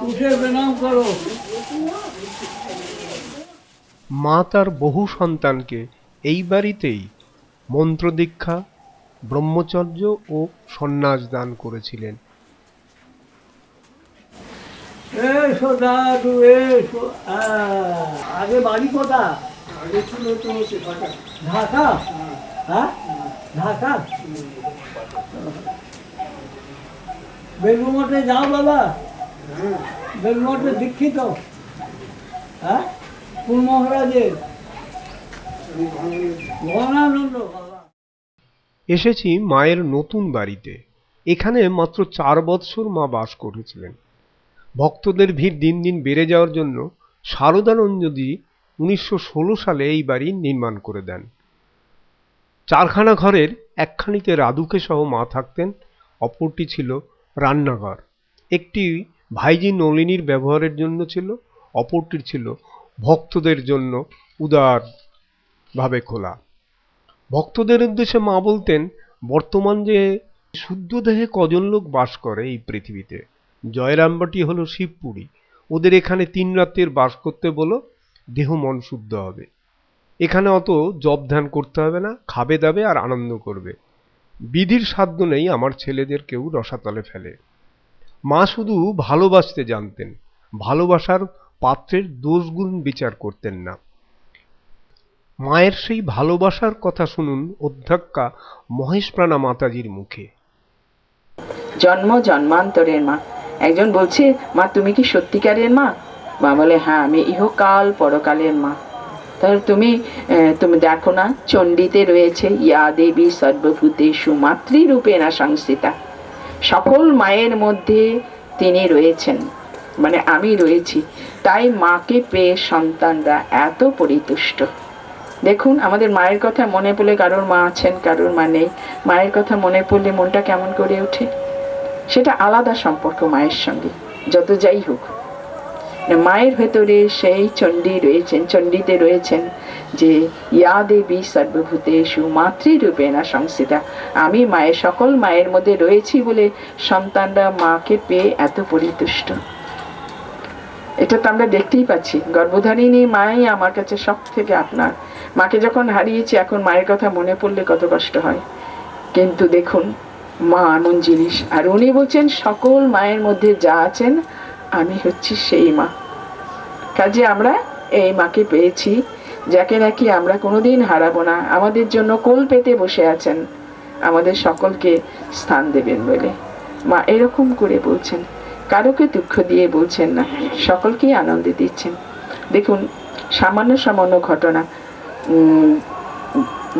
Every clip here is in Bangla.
উঠে প্রণাম করো। মা তার বহু সন্তানকে এই বাড়িতেই মন্ত্রদীক্ষা, ব্রহ্মচর্য ও সন্ন্যাস দান করেছিলেন। এসো দাদু এসো। আগে বাড়ি কোথা? আগে ছিল তো ঢাকা। ঢাকা? হ্যাঁ, ঢাকা। বেলুমঠে যাও বাবা? হ্যাঁ, বেলুমঠে দীক্ষিত? হ্যাঁ, কোন মহারাজের? আমি ভাঙড়ি। ঘনানন্দ বাবা। এসেছি মায়ের নতুন বাড়িতে। এখানে মাত্র 4 বৎসর মা বাস করেছিলেন। ভক্তদের ভিড় দিন দিন বেড়ে যাওয়ার জন্য শারদানন্দজি 1916 সালে এই বাড়ি নির্মাণ করে দেন। 4খানা ঘরের একখানিতে রাধুকে সহ মা থাকতেন, অপরটি ছিল রান্নাঘর। একটি ভাইজি নলিনীর ব্যবহারের জন্য ছিল, অপরটি ছিল ভক্তদের জন্য উদারভাবে খোলা। ভক্তদের উদ্দেশ্যে মা বলতেন, বর্তমান যে শুদ্ধ দেহে কজন লোক বাস করে এই পৃথিবীতে, জয়রামবাটি হলো শিবপুরী। ওদের এখানে 3 রাত্রির বাস করতে বলো, দেহ মন শুদ্ধ হবে। এখানে অত জপ ধ্যান করতে হবে না, খাবে দাবে আর আনন্দ করবে। বিধির সাধ্য নেই আমার ছেলেদের কেউ রসাতলে ফেলে। মা শুধু ভালোবাসতে জানতেন, ভালোবাসার পাত্রের দোষগুণ বিচার করতেন না। মায়ের সেই ভালোবাসার কথা শুনুন অধ্যক্ষা মহেশপ্রাণা মাতাজির মুখে। জন্ম জন্মান্তরের মা। একজন বলছে, মা তুমি কি সত্যিকারের মা? মা বলে, হ্যাঁ আমি ইহকাল পরকালের মা। তাহলে তুমি তুমি দেখো না, চণ্ডীতে রয়েছে ইয়া দেবী সর্বভূতেষু মাতৃরূপেণা সংস্থিতা। সকল মায়ের মধ্যে তিনি রয়েছেন, মানে আমি রয়েছি। তাই মাকে পেয়ে সন্তানরা এত পরিতুষ্ট। দেখুন, আমাদের মায়ের কথা মনে পড়লে, কারোর মা আছেন কারোর মা নেই, মায়ের কথা মনে পড়লে মনটা কেমন করে ওঠে। সেটা আলাদা সম্পর্ক মায়ের সঙ্গে, যত যাই হোক। মায়ের ভেতরে সেই চণ্ডী রয়েছেন, চণ্ডীতে রয়েছেন যে ইয়া দেবী সর্বভূতেষু মাতৃরূপেণা সংস্থিতা। আমি মায়ের, সকল মায়ের মধ্যে রয়েছি বলে সন্তানরা মাকে পেয়ে এত পরিতুষ্ট। এটা তো আমরা দেখতেই পাচ্ছি। গর্ভধারিণী মাই আমার কাছে সব থেকে আপনার। মাকে যখন হারিয়েছি, এখন মায়ের কথা মনে পড়লে কত কষ্ট হয়। কিন্তু দেখুন, মা এমন জিনিস, আর উনি বলছেন সকল মায়ের মধ্যে যা আছেন আমি হচ্ছি সেই মা। কাজে আমরা এই মাকে পেয়েছি, যাকে নাকি আমরা কোনোদিন হারাবো না। আমাদের জন্য কোল পেতে বসে আছেন, আমাদের সকলকে স্থান দেবেন বলে। মা এরকম করে বলছেন, কারোকে দুঃখ দিয়ে বলছেন না, সকলকেই আনন্দে দিচ্ছেন। দেখুন, সামান্য সামান্য ঘটনা।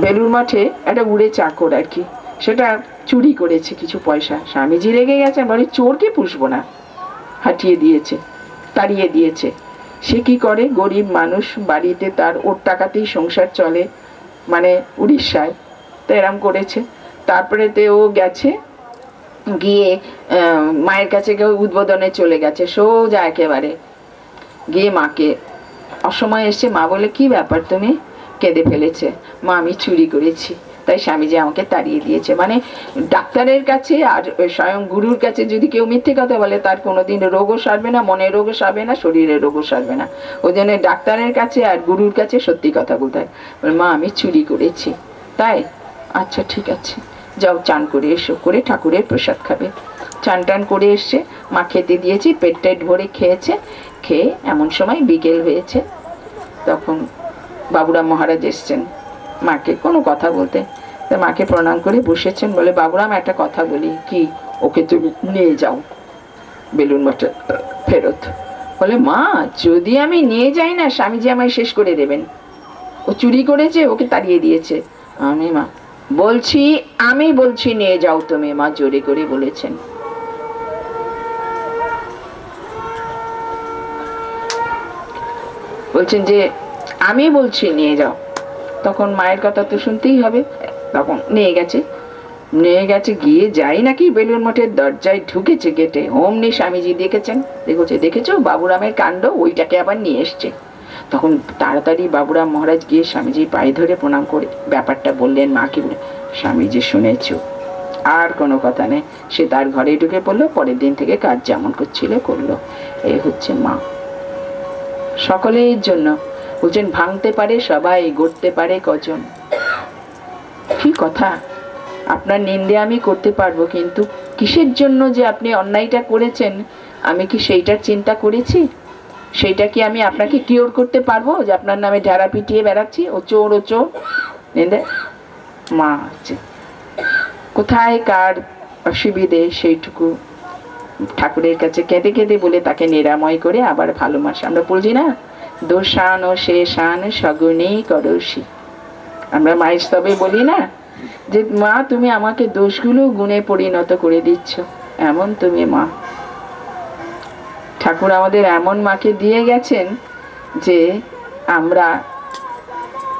বেলুর মাঠে একটা উড়ে চাকর আর কি, সেটা চুরি করেছে কিছু পয়সা। স্বামীজি রেগে গেছেন, বলে চোরকে পুষবো না, হাঁটিয়ে দিয়েছে, তাড়িয়ে দিয়েছে। সে কি করে, গরিব মানুষ, বাড়িতে তার ওর টাকাতেই সংসার চলে, মানে উড়িষ্যায়, তো এরম করেছে। তারপরে ও গেছে, গিয়ে মায়ের কাছে কেউ উদ্বোধনে চলে গেছে, সোজা একেবারে গিয়ে মাকে অসময় এসছে। মা বলে, কি ব্যাপার, তুমি? কেঁদে ফেলেছে। মা, আমি চুরি করেছি, তাই স্বামীজি আমাকে তাড়িয়ে দিয়েছে। মানে ডাক্তারের কাছে আর স্বয়ং গুরুর কাছে যদি কেউ মিথ্যে কথা বলে, তার কোনোদিন রোগও সারবে না, মনের রোগও সারবে না, শরীরের রোগও সারবে না। ওই জন্য ডাক্তারের কাছে আর গুরুর কাছে সত্যি কথা বলতে হয়। মা, আমি চুরি করেছি। তাই? আচ্ছা ঠিক আছে, যাও চান করে এসো, করে ঠাকুরের প্রসাদ খাবে। চান টান করে এসছে, মা খেতে দিয়েছি, পেট টেট ভরে খেয়েছে। খেয়ে এমন সময় বিকেল হয়েছে, তখন বাবুরাম মহারাজ এসছেন মাকে কোনো কথা বলতে। তা মাকে প্রণাম করে বসেছেন, বলে, বাবুরাম একটা কথা বলি। কি? ওকে তুমি নিয়ে যাও বেলুন মঠে ফেরত। বলে, মা, যদি আমি নিয়ে যাই না, স্বামীজি আমায় শেষ করে দেবেন। ও চুরি করেছে, ওকে তাড়িয়ে দিয়েছে। আমি বলছি নিয়ে যাও তুমি। মা জোরে করে বলেছেন। বলছেন যে আমি বলছি নিয়ে যাও। তখন মায়ের কথা তো শুনতেই হবে। তখন নিয়ে গেছে, গিয়ে যাই নাকি বেলুর মঠের দরজায় ঢুকেছে গেটে, অমনি স্বামীজি দেখেছো বাবুরামের কাণ্ড, ওইটাকে আবার নিয়ে এসছে। তখন তাড়াতাড়ি বাবুরাম মহারাজ গিয়ে স্বামীজির পায়ে ধরে প্রণাম করে ব্যাপারটা বললেন মাকে। বলে, স্বামীজি শুনেছ, আর কোনো কথা নেই, সে তার ঘরে ঢুকে পড়লো, পরের দিন থেকে কাজ যেমন করছিল করলো। এই হচ্ছে মা, সকলের জন্য। বলছেন ভাঙতে পারে সবাই, গড়তে পারে কজন। কি কথা! আপনার নিন্দে আমি করতে পারবো, কিন্তু কিসের জন্য যে আপনি অন্যায়টা করেছেন আমি কি সেইটার চিন্তা করেছি? সেইটা কি আমি আপনাকে কিওর করতে পারবো যে আপনার নামে ঢেরা পিটিয়ে বেড়াচ্ছি, ও চোর ও চোর? নিন্দে মা হচ্ছে কোথায় কার অসুবিধে সেইটুকু ঠাকুরের কাছে কেঁদে কেঁদে বলে তাকে নিরাময় করে আবার ভালো মাস। আমরা বলছি না, দোষান ও শেষান সগুণেই করসি। আমরা মায়ের স্তবে বলি না যে মা তুমি আমাকে দোষগুলো গুণে পরিণত করে দিচ্ছ, এমন তুমি মা। ঠাকুর আমাদের এমন মাকে দিয়ে গেছেন যে আমরা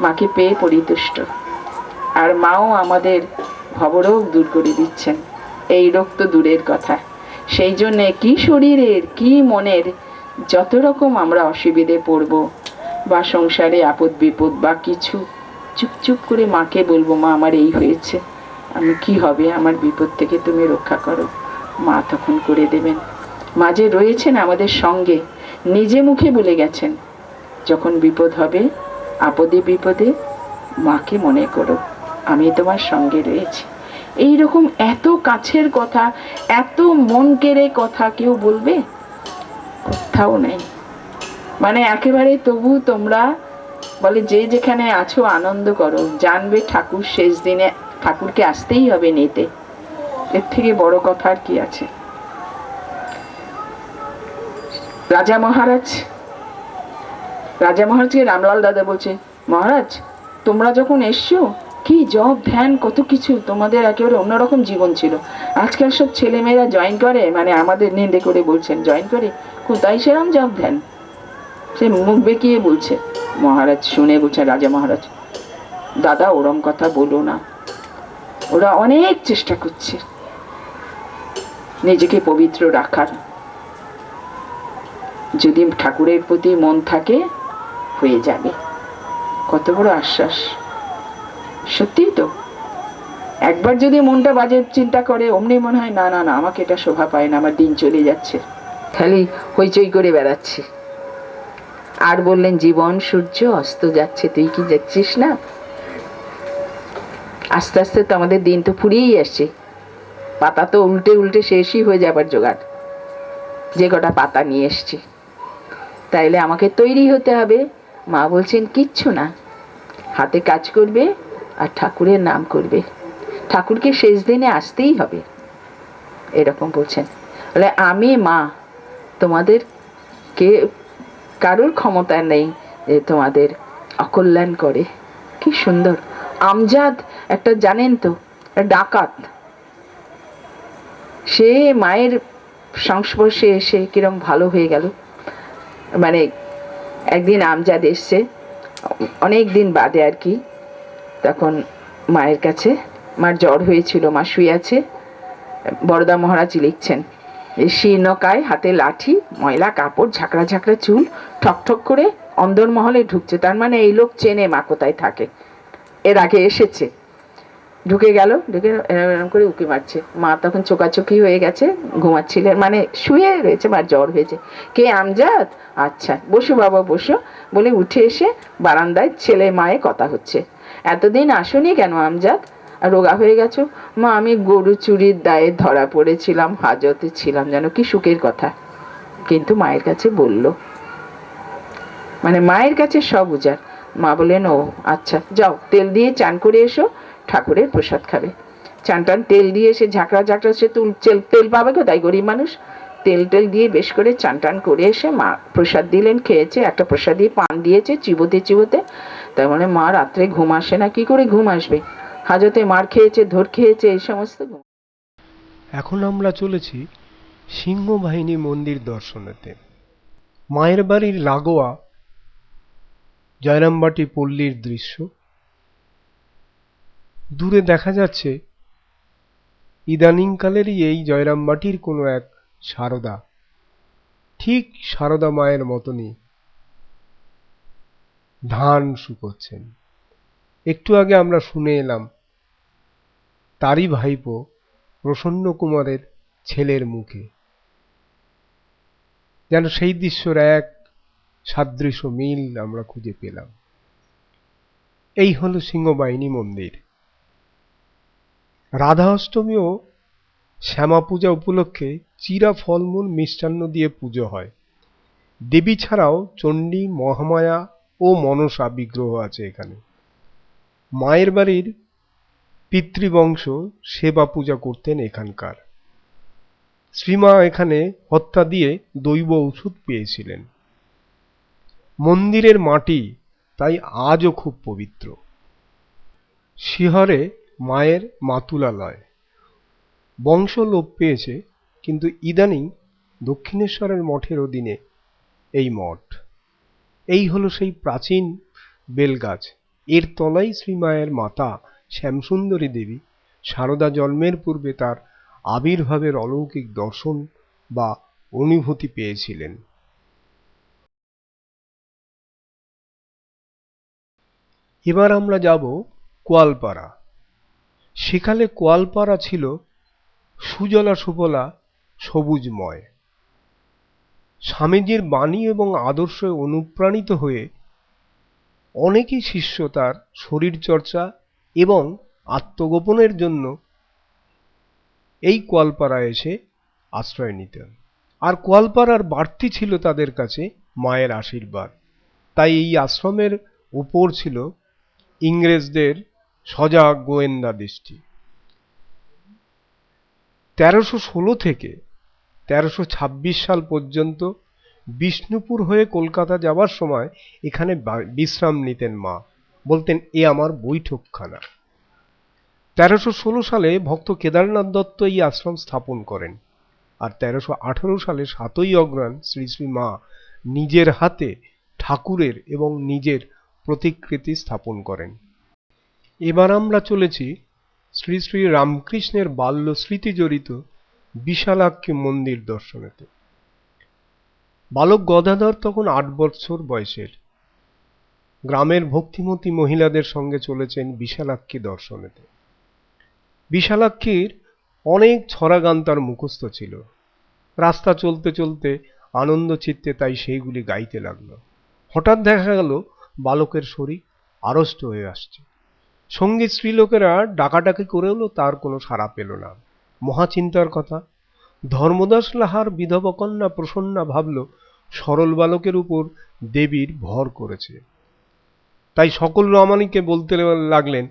মাকে পেয়ে পরিতুষ্ট, আর মাও আমাদের ভবরোগ দূর করে দিচ্ছেন। এই রোগ তো দূরের কথা, সেই জন্যে কি শরীরের কি মনের যত রকম আমরা অসুবিধে পড়ব বা সংসারে আপদ বিপদ বা কিছু, চুপ চুপ করে মাকে বলবো, মা আমার এই হয়েছে, আমি কি হবে, আমার বিপদ থেকে তুমি রক্ষা করো। মা তখন করে দেবেন। মা যে রয়েছেন আমাদের সঙ্গে, নিজে মুখে বলে গেছেন, যখন বিপদ হবে, আপদে বিপদে মাকে মনে করো, আমি তোমার সঙ্গে রয়েছি। এইরকম এত কাছের কথা, এত মন কেড়ে কথা কেউ বলবে? কোথাও নেই। মানে একেবারে তবু তোমরা বলে যে যেখানে আছো আনন্দ করো, জানবে ঠাকুর শেষ দিনে ঠাকুরকে আসতেই হবে নিতে। এর থেকে বড় কথা আর কি আছে? রাজা মহারাজকে রামলাল দাদা বলছে, মহারাজ তোমরা যখন এসছো, কি জব ধ্যান কত কিছু, তোমাদের একেবারে অন্যরকম জীবন ছিল। আজকাল সব ছেলেমেয়েরা জয়েন করে, মানে আমাদের নিন্দে করে বলছেন জয়েন করে, কোথায় সেরম জব ধ্যান? সে মুখ বেঁকিয়ে বলছে। মহারাজ শুনে বলছে, রাজা মহারাজ দাদা ওরম কথা বলো না, ওরা অনেক চেষ্টা করছে নিজেকে পবিত্র রাখার, যদি ঠাকুরের প্রতি মন থাকে হয়ে যাবে। কত বড় আশ্বাস! সত্যি তো, একবার যদি মনটা বাজে চিন্তা করে, অমনি মনে হয় না না না আমাকে এটা শোভা পায় না, আমার দিন চলে যাচ্ছে, খালি হইচই করে বেড়াচ্ছে। আর বললেন, জীবন সূর্য অস্ত যাচ্ছে, তুই কি দেখছিস না? আস্তে আস্তে তো আমাদের দিন তো ফুরিয়েই আসছে, পাতা তো উল্টে উল্টে শেষই হয়ে যাবার জোগাড়, যে কটা পাতা নিয়ে এসছি। তাইলে আমাকে তৈরি হতে হবে। মা বলছেন কিচ্ছু না, হাতে কাজ করবে আর ঠাকুরের নাম করবে, ঠাকুরকে শেষ দিনে আসতেই হবে, এরকম বলছেন। বলে আমি মা, তোমাদের কে কারোর ক্ষমতা নেই যে তোমাদের অকল্যাণ করে। কি সুন্দর! আমজাদ একটা জানেন তো, ডাকাত, সে মায়ের সংস্পর্শে এসে কিরম ভালো হয়ে গেল। মানে একদিন আমজাদ এসছে, অনেক দিন বাদে আর কি, তখন মায়ের কাছে, মার জ্বর হয়েছিল, মা শুয়ে আছে, বরদা মহারাজ লিখছেন, শীর্ণকায়, হাতে লাঠি, ময়লা কাপড়, ঝাঁকড়া ঝাঁকড়া চুল, ঠকঠক করে অন্দরমহলে ঢুকছে। তার মানে এই লোক চেনে মা কোথায় থাকে, এর আগে এসেছে। ঢুকে গেল, ঢুকে এরকম করে উঁকি মারছে। মা তখন চোকাচোকি হয়ে গেছে, ঘুমাচ্ছিলেন, মানে শুয়ে রয়েছে, মার জ্বর হয়েছে। কে? আমজাদ? আচ্ছা বসো বাবা বসো, বলে উঠে এসে বারান্দায় ছেলে মায়ে কথা হচ্ছে। এতদিন আসনি কেন আমজাদ, রোগা হয়ে গেছো? মা আমি গরু চুরির দায়ে ধরা পড়েছিলাম, হাজতে ছিলাম। যেন কি সুখের কথা, কিন্তু মায়ের কাছে বলল, মানে মায়ের কাছে সব উজাড়। মা বললেন, ও আচ্ছা যাও, তেল দিয়ে চান করে এসো, ঠাকুরের প্রসাদ খাবে। চান টান তেল দিয়ে এসে ঝাঁকড়া ঝাঁকড়া, সে তেল পাবে কোথায়, গরিব মানুষ। তেল টেল দিয়ে বেশ করে চান টান করে এসে মা প্রসাদ দিলেন, খেয়েছে, একটা প্রসাদ দিয়ে পান দিয়েছে, চিবোতে চিবোতে। তার মানে মা রাত্রে ঘুম আসে না, কি করে ঘুম আসবে, হাজতে মার খেয়েছে, ধর খেয়েছে, এই সমস্ত। এখন আমরা চলেছি সিংহবাহিনী মন্দির দর্শনেতে। মায়ের বাড়ির লাগোয়া জয়রামবাটি পল্লীর দৃশ্য। দূরে দেখা যাচ্ছে ইদানিংকালেরই এই জয়রামবাটির কোনো এক সারদা, ঠিক সারদা মায়ের মতনই ধান শুকোচ্ছেন। একটু আগে আমরা শুনে এলাম তারই ভাইপো প্রসন্ন কুমারের ছেলের মুখে। যেন সেই দৃশ্যর এক সাদৃশ্য মিল আমরা খুঁজে পেলাম। এই হলো সিংহবাহিনী মন্দির। রাধা অষ্টমী ও শ্যামা পূজা উপলক্ষে চিরা ফলমূল মিষ্টান্ন দিয়ে পুজো হয়। দেবী ছাড়াও চণ্ডী, মহামায়া ও মনসা বিগ্রহ আছে এখানে। মায়ের বাড়ির পিতৃবংশ সেবা পূজা করতেন এখানকার। শ্রীমা এখানে হত্যা দিয়ে দৈব ওষুধ পেয়েছিলেন। মন্দিরের মাটি তাই আজও খুব পবিত্র। শিহরে মায়ের মাতুলালয় বংশ লোপ পেয়েছে, কিন্তু ইদানিং দক্ষিণেশ্বরের মঠের অধীনে এই মঠ। এই হলো সেই প্রাচীন বেলগাছ। এর তলায় শ্রীমায়ের মাতা শ্যামসুন্দরী দেবী সারদা জন্মের পূর্বে তার আবির্ভাবের অলৌকিক দর্শন বা অনুভূতি পেয়েছিলেন। এবার আমরা যাব কোয়ালপাড়া। সেকালে কোয়ালপাড়া ছিল সুজলা সুফলা সবুজময়। স্বামীজির বাণী এবং আদর্শে অনুপ্রাণিত হয়ে অনেকই শিষ্য তার শরীরচর্চা এবং আত্মগোপনের জন্য এই কোয়ালপাড়ায় এসে আশ্রয় নিতেন। আর কোয়ালপাড়ার বাড়তি ছিল তাদের কাছে মায়ের আশীর্বাদ। তাই এই আশ্রমের উপর ছিল ইংরেজদের সজাগ গোয়েন্দা দৃষ্টি। 1316 থেকে 1326 সাল পর্যন্ত বিষ্ণুপুর হয়ে কলকাতা যাবার সময় এখানে বিশ্রাম নিতেন মা। বলতেন, এ আমার বৈঠকখানা। 1316 সালে ভক্ত কেদারনাথ দত্ত এই আশ্রম স্থাপন করেন। আর 1318 সালে 7ই অগ্রহায়ণ শ্রী শ্রী মা নিজের হাতে ঠাকুরের এবং নিজের প্রতিকৃতি স্থাপন করেন। এবার আমরা চলেছি শ্রী শ্রী রামকৃষ্ণের বাল্য স্মৃতি জড়িত বিশালাক্ষী মন্দির দর্শনেতে। বালক গদাধর তখন 8 বছর বয়সের। গ্রামের ভক্তিমতী মহিলাদের সঙ্গে চলেছেন বিশালাক্ষী দর্শনেতে। বিশালাক্ষীর অনেক ছড়া গান তার মুখস্থ ছিল। রাস্তা চলতে চলতে আনন্দ চিত্তে তাই সেইগুলি গাইতে লাগল। হঠাৎ দেখা গেল বালকের শরীর আড়ষ্ট হয়ে আসছে। সঙ্গী স্ত্রীলোকেরা ডাকাডাকি করেও তার কোনো সাড়া পেল না। মহাচিন্তার কথা। ধর্মদাস লাহার বিধবা কন্যা প্রসন্না ভাবল সরল বালকের উপর দেবীর ভর করেছে। তাই সকল রমণীকে বলতে লাগলেন,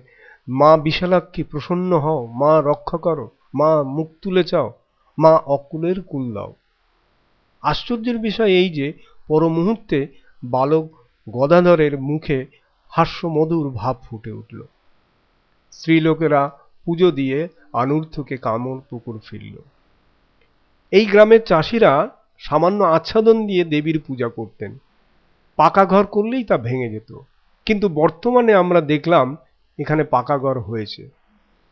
মা বিশালাক্ষী প্রসন্ন হও, মা রক্ষা করো, মা মুখ তুলে চাও, মা অকুলের কুল দাও। আশ্চর্যের বিষয় এই যে পর মুহূর্তে বালক গদাধরের মুখে হাস্যমধুর ভাব ফুটে উঠল। স্ত্রীলোকেরা পুজো দিয়ে আনুর্থকে কামড় পুকুর ফিরল। এই গ্রামের চাষিরা সামান্য আচ্ছাদন দিয়ে দেবীর পূজা করতেন। পাকা ঘর করলেই তা ভেঙে যেত। কিন্তু বর্তমানে আমরা দেখলাম এখানে পাকা ঘর হয়েছে।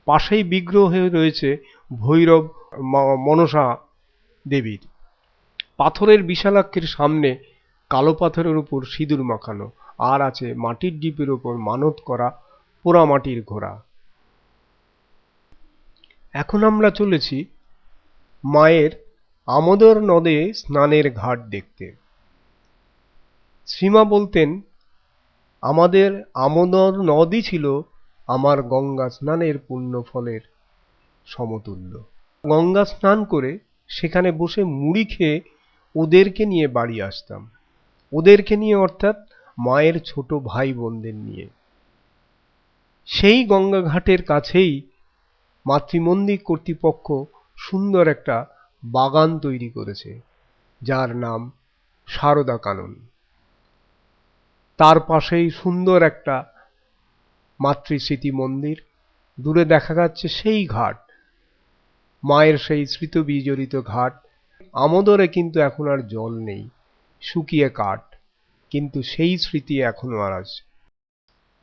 পাশেই বিগ্রহ হয়ে রয়েছে ভৈরব মনসা দেবীর। পাথরের বিশালাক্ষীর সামনে কালো পাথরের উপর সিঁদুর মাখানো, আর আছে মাটির ডিপের উপর মানত করা পোড়ামাটির ঘোড়া। এখন আমরা চলেছি মায়ের আমোদর নদে স্নানের ঘাট দেখতে। শ্রীমা বলতেন, আমাদের আমোদর নদই ছিল আমার গঙ্গা স্নানের পুণ্য ফলের সমতুল্য। গঙ্গা স্নান করে সেখানে বসে মুড়ি খেয়ে ওদেরকে নিয়ে বাড়ি আসতাম। ওদেরকে নিয়ে অর্থাৎ মায়ের ছোট ভাই বোনদের নিয়ে। সেই গঙ্গা ঘাটের কাছেই মাতৃমন্দির কর্তৃপক্ষ সুন্দর একটা বাগান তৈরি করেছে, যার নাম সারদা কানন। তার পাশেই সুন্দর একটা মাতৃস্মৃতি মন্দির। দূরে দেখা যাচ্ছে সেই ঘাট, মায়ের সেই স্মৃতি বিজড়িত ঘাট। আমোদরে কিন্তু এখন আর জল নেই, শুকিয়ে কাঠ, কিন্তু সেই স্মৃতি এখনো আর আছে।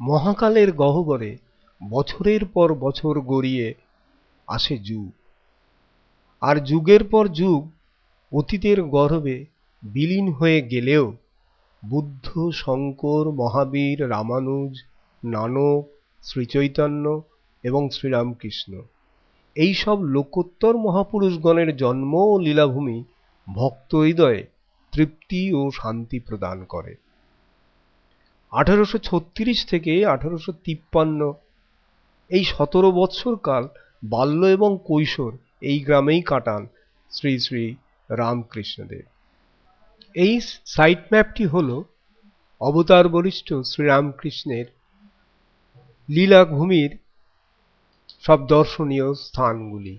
মহাকালের গহ্বরে বছরের পর বছর গড়িয়ে আসে যুগ, আর যুগের পর যুগ অতীতের গর্ভে বিলীন হয়ে গেলেও বুদ্ধ, শঙ্কর, মহাবীর, রামানুজ, নানক, শ্রীচৈতন্য এবং শ্রীরামকৃষ্ণ এই সব লোকোত্তর মহাপুরুষগণের জন্ম ও লীলাভূমি ভক্ত হৃদয়ে তৃপ্তি ও শান্তি প্রদান করে। 1836 থেকে 1853 এই 17 বৎসর কাল বাল্য এবং কৈশোর এই গ্রামেই কাটান শ্রী শ্রী রামকৃষ্ণদেব। এই সাইট ম্যাপটি হল অবতার বরিষ্ঠ শ্রীরামকৃষ্ণের লীলাভূমির সব দর্শনীয় স্থানগুলি।